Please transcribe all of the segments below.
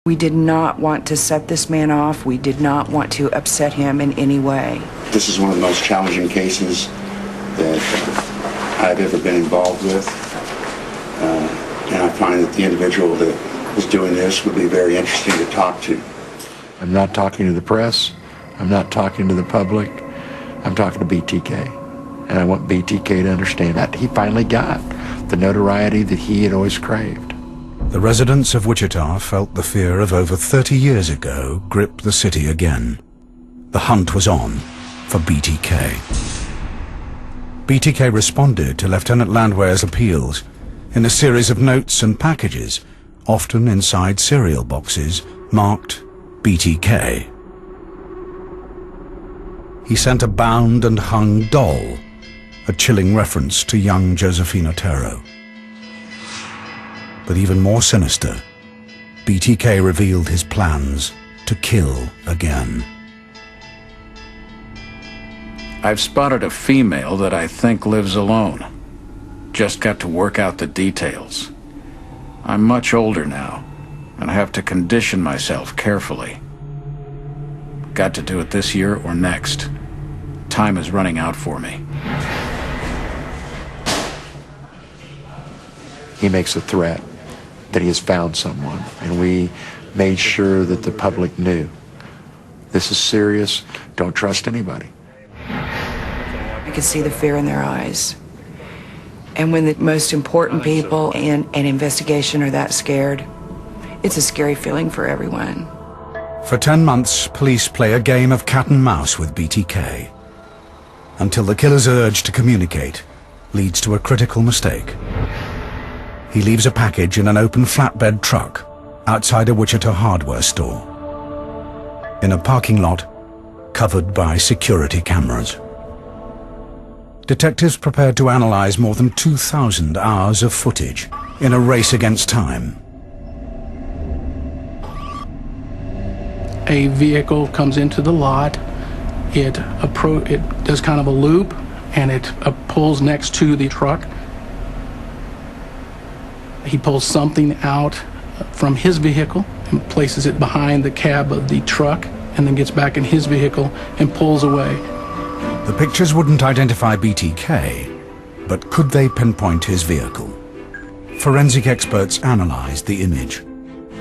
We did not want to set this man off. We did not want to upset him in any way. This is one of the most challenging cases that I've ever been involved with. And I find that the individual that was doing this would be very interesting to talk to. I'm not talking to the press. I'm not talking to the public. I'm talking to BTK. And I want BTK to understand that he finally got the notoriety that he had always craved. The residents of Wichita felt the fear of over 30 years ago grip the city again. The hunt was on for BTK. BTK responded to Lieutenant Landwehr's appeals in a series of notes and packages, often inside cereal boxes marked BTK. He sent a bound and hung doll, a chilling reference to young Josephine Otero. But even more sinister, BTK revealed his plans to kill again. I've spotted a female that I think lives alone. Just got to work out the details. I'm much older now, and I have to condition myself carefully. Got to do it this year or next. Time is running out for me. He makes a threat that he has found someone, and we made sure that the public knew. This is serious. Don't trust anybody. I could see the fear in their eyes. And when the most important people in an investigation are that scared, it's a scary feeling for everyone. For 10 months, police play a game of cat and mouse with BTK, until the killer's urge to communicate leads to a critical mistake. He leaves a package in an open flatbed truck outside a Wichita hardware store, in a parking lot covered by security cameras. Detectives prepared to analyze more than 2,000 hours of footage in a race against time. A vehicle comes into the lot, it does kind of a loop, and it pulls next to the truck. He pulls something out from his vehicle and places it behind the cab of the truck, and then gets back in his vehicle and pulls away. The pictures wouldn't identify BTK, but could they pinpoint his vehicle? Forensic experts analyzed the image.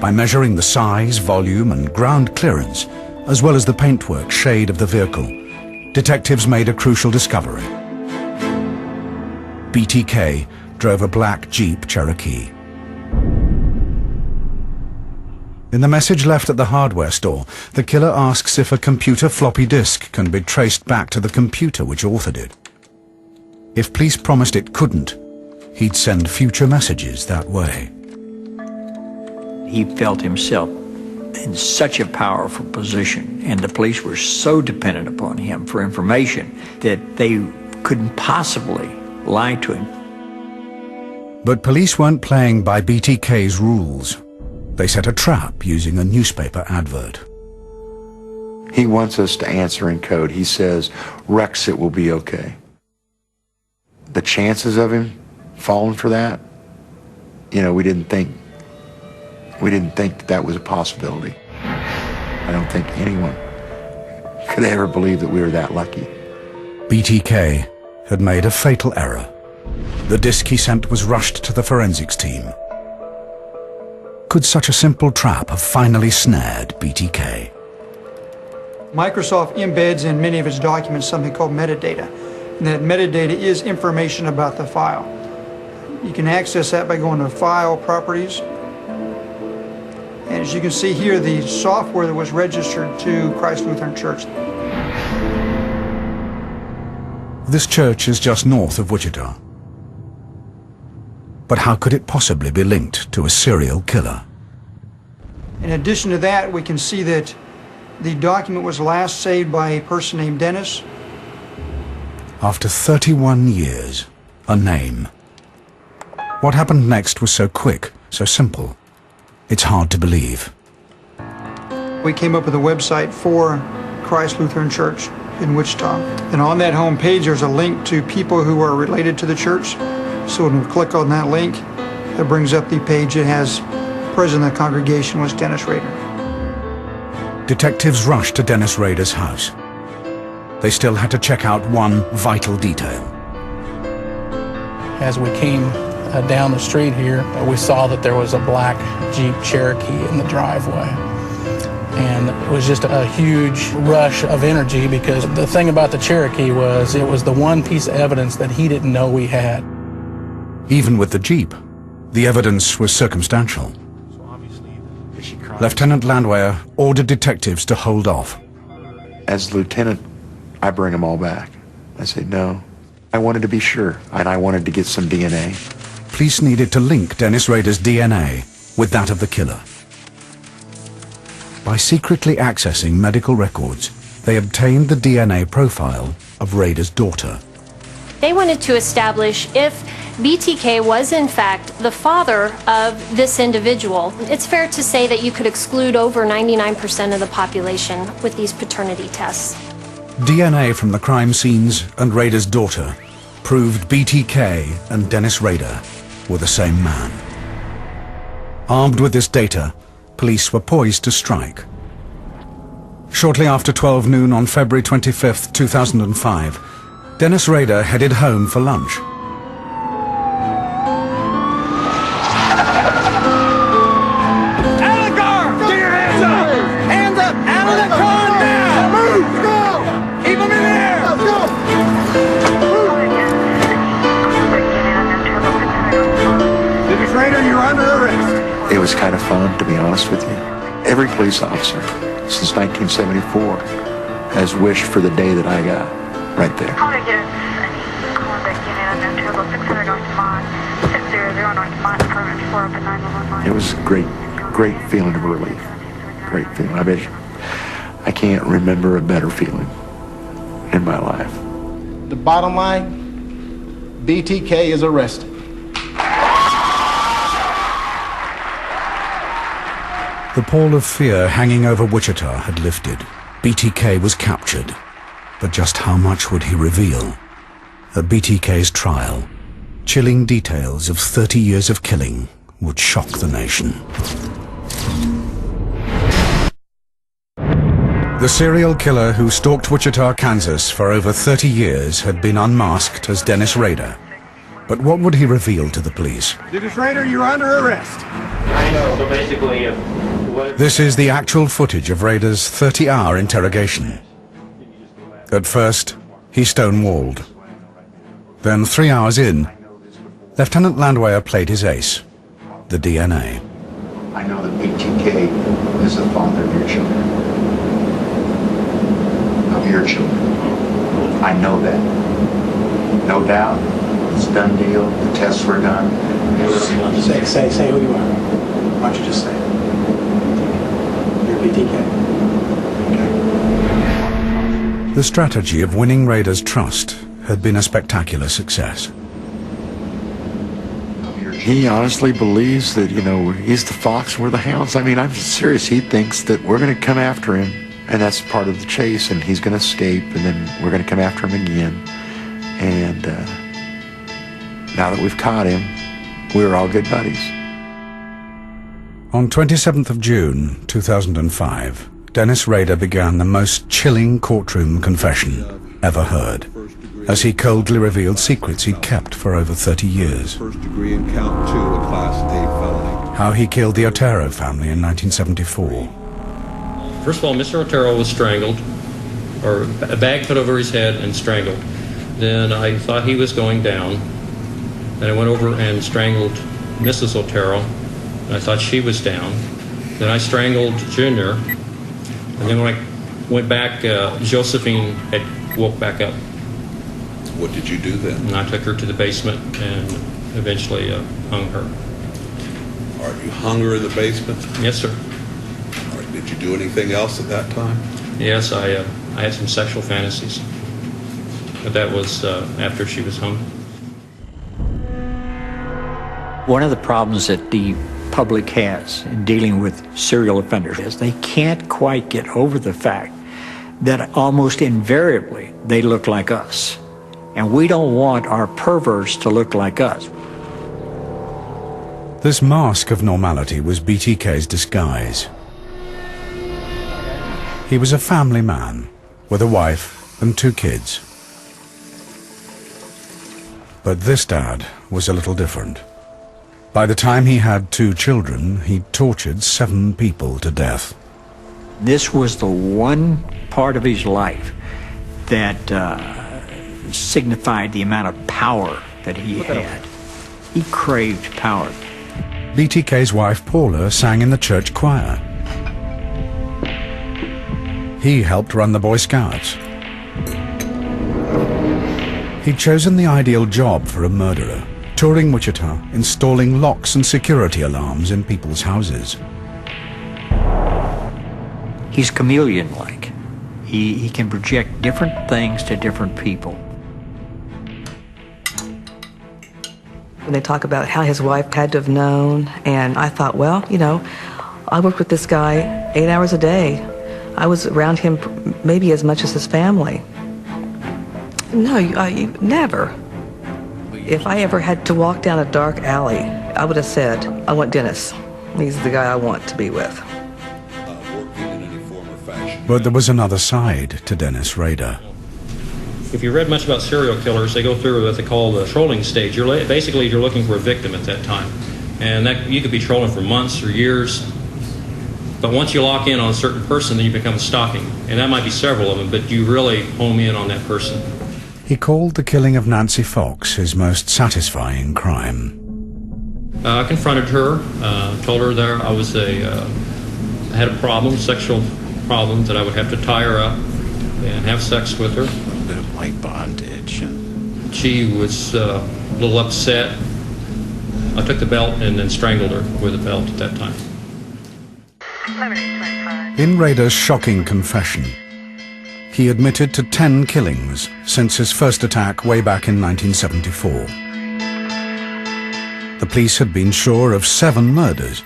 By measuring the size, volume, and ground clearance, as well as the paintwork shade of the vehicle, detectives made a crucial discovery. BTK drove a black Jeep Cherokee. In the message left at the hardware store, the killer asks if a computer floppy disk can be traced back to the computer which authored it. If police promised it couldn't, he'd send future messages that way. He felt himself in such a powerful position, and the police were so dependent upon him for information that they couldn't possibly lie to him. But police weren't playing by BTK's rules. They set a trap using a newspaper advert. He wants us to answer in code. He says, Rex, it will be okay. The chances of him falling for that, we didn't think that was a possibility. I don't think anyone could ever believe that we were that lucky. BTK had made a fatal error. The disk he sent was rushed to the forensics team. Could such a simple trap have finally snared BTK? Microsoft embeds in many of its documents something called metadata. And that metadata is information about the file. You can access that by going to File, Properties. And as you can see here, the software that was registered to Christ Lutheran Church. This church is just north of Wichita. But how could it possibly be linked to a serial killer? In addition to that, we can see that the document was last saved by a person named Dennis. After 31 years, a name. What happened next was so quick, so simple. It's hard to believe. We came up with a website for Christ Lutheran Church in Wichita. And on that home page, there's a link to people who are related to the church. So when we click on that link, it brings up the page that has president of the congregation was Dennis Rader. Detectives rushed to Dennis Rader's house. They still had to check out one vital detail. As we came down the street here, we saw that there was a black Jeep Cherokee in the driveway. And it was just a huge rush of energy, because the thing about the Cherokee was it was the one piece of evidence that he didn't know we had. Even with the Jeep, the evidence was circumstantial. Lieutenant Landwehr ordered detectives to hold off. As lieutenant, I bring them all back. I say, no. I wanted to be sure, and I wanted to get some DNA. Police needed to link Dennis Rader's DNA with that of the killer. By secretly accessing medical records, they obtained the DNA profile of Rader's daughter. They wanted to establish if BTK was in fact the father of this individual. It's fair to say that you could exclude over 99% of the population with these paternity tests. DNA from the crime scenes and Rader's daughter proved BTK and Dennis Rader were the same man. Armed with this data, police were poised to strike. Shortly after 12 noon on February 25, 2005, Dennis Rader headed home for lunch. It was kind of fun, to be honest with you. Every police officer since 1974 has wished for the day that I got right there. It was a great feeling of relief. Great feeling. I bet you, I can't remember a better feeling in my life. The bottom line, BTK is arrested. The pall of fear hanging over Wichita had lifted. BTK was captured. But just how much would he reveal? At BTK's trial, chilling details of 30 years of killing would shock the nation. The serial killer who stalked Wichita, Kansas for over 30 years had been unmasked as Dennis Rader. But what would he reveal to the police? Dennis Rader, you're under arrest. I know, so basically... This is the actual footage of Rader's 30-hour interrogation. At first, he stonewalled. Then 3 hours in, Lieutenant Landwehr played his ace, the DNA. I know that BTK is the father of your children. Of your children. I know that. No doubt. It's a done deal. The tests were done. Say who you are. Why don't you just say it? You're BTK. The strategy of winning Rader's trust had been a spectacular success. He honestly believes that, you know, he's the fox, we're the hounds. I mean, I'm serious. He thinks that we're going to come after him, and that's part of the chase, and he's going to escape, and then we're going to come after him again. And now that we've caught him, we're all good buddies. On 27th of June, 2005, Dennis Rader began the most chilling courtroom confession ever heard, as he coldly revealed secrets he'd kept for over 30 years. First degree in count 2, a Class A felony. How he killed the Otero family in 1974. First of all, Mr. Otero was strangled, or a bag put over his head and strangled. Then I thought he was going down. Then I went over and strangled Mrs. Otero, and I thought she was down. Then I strangled Junior. And then when I went back, Josephine had woke back up. What did you do then? And I took her to the basement and eventually hung her. All right, you hung her in the basement? Yes, sir. All right, did you do anything else at that time? Yes, I had some sexual fantasies. But that was after she was hung. One of the problems that the public has in dealing with serial offenders is they can't quite get over the fact that almost invariably they look like us. And we don't want our perverts to look like us. The This mask of normality was BTK's disguise. He was a family man with a wife and 2 kids. But this dad was a little different. By the time he had 2 children, he'd tortured 7 people to death. This was the one part of his life that signified the amount of power that he had. He craved power. BTK's wife Paula sang in the church choir. He helped run the Boy Scouts. He'd chosen the ideal job for a murderer, touring Wichita, installing locks and security alarms in people's houses. He's chameleon-like. He can project different things to different people. When they talk about how his wife had to have known, and I thought, well, you know, I worked with this guy 8 hours a day. I was around him maybe as much as his family. No, never. If I ever had to walk down a dark alley, I would have said, I want Dennis. He's the guy I want to be with. But there was another side to Dennis Rader. If you read much about serial killers, they go through what they call the trolling stage. Basically, you're looking for a victim at that time. And that, you could be trolling for months or years. But once you lock in on a certain person, then you become stalking. And that might be several of them, but you really home in on that person. He called the killing of Nancy Fox his most satisfying crime. I confronted her, told her that I was I had a problem, sexual problem, that I would have to tie her up and have sex with her. A little bit of like bondage. She was a little upset. I took the belt and then strangled her with the belt at that time. In Rader's shocking confession, he admitted to 10 killings since his first attack way back in 1974. The police had been sure of 7 murders,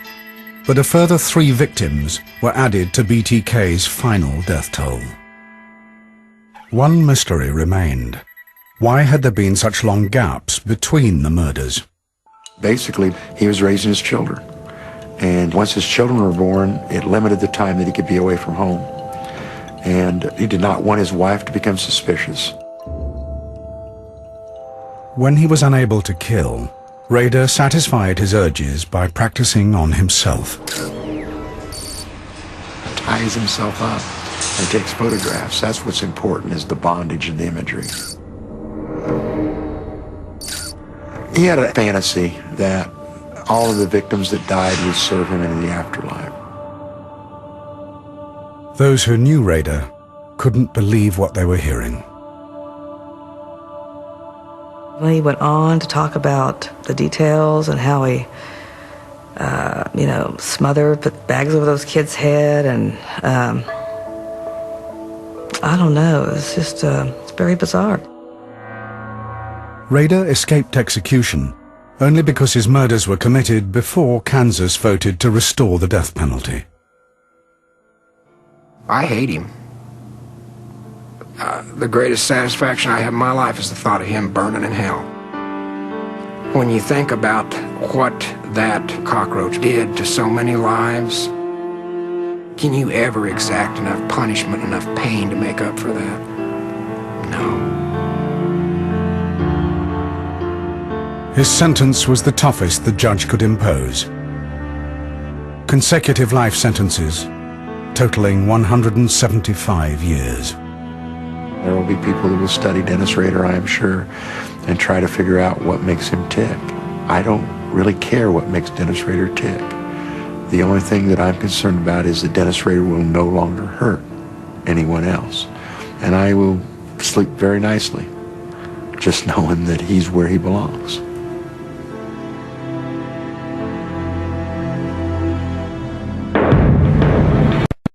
but a further 3 victims were added to BTK's final death toll. One mystery remained. Why had there been such long gaps between the murders? Basically, he was raising his children. And once his children were born, it limited the time that he could be away from home. And he did not want his wife to become suspicious. When he was unable to kill, Rader satisfied his urges by practicing on himself. Ties himself up and takes photographs. That's what's important, is the bondage and the imagery. He had a fantasy that all of the victims that died would serve him in the afterlife. Those who knew Rader couldn't believe what they were hearing. When he went on to talk about the details and how he, smothered, put bags over those kids' head, and I don't know, it's just, it's very bizarre. Rader escaped execution only because his murders were committed before Kansas voted to restore the death penalty. I hate him. The greatest satisfaction I have in my life is the thought of him burning in hell. When you think about what that cockroach did to so many lives, can you ever exact enough punishment, enough pain to make up for that? No. His sentence was the toughest the judge could impose. Consecutive life sentences, totaling 175 years. There will be people that will study Dennis Rader, I am sure, and try to figure out what makes him tick. I don't really care what makes Dennis Rader tick. The only thing that I'm concerned about is that Dennis Rader will no longer hurt anyone else. And I will sleep very nicely, just knowing that he's where he belongs.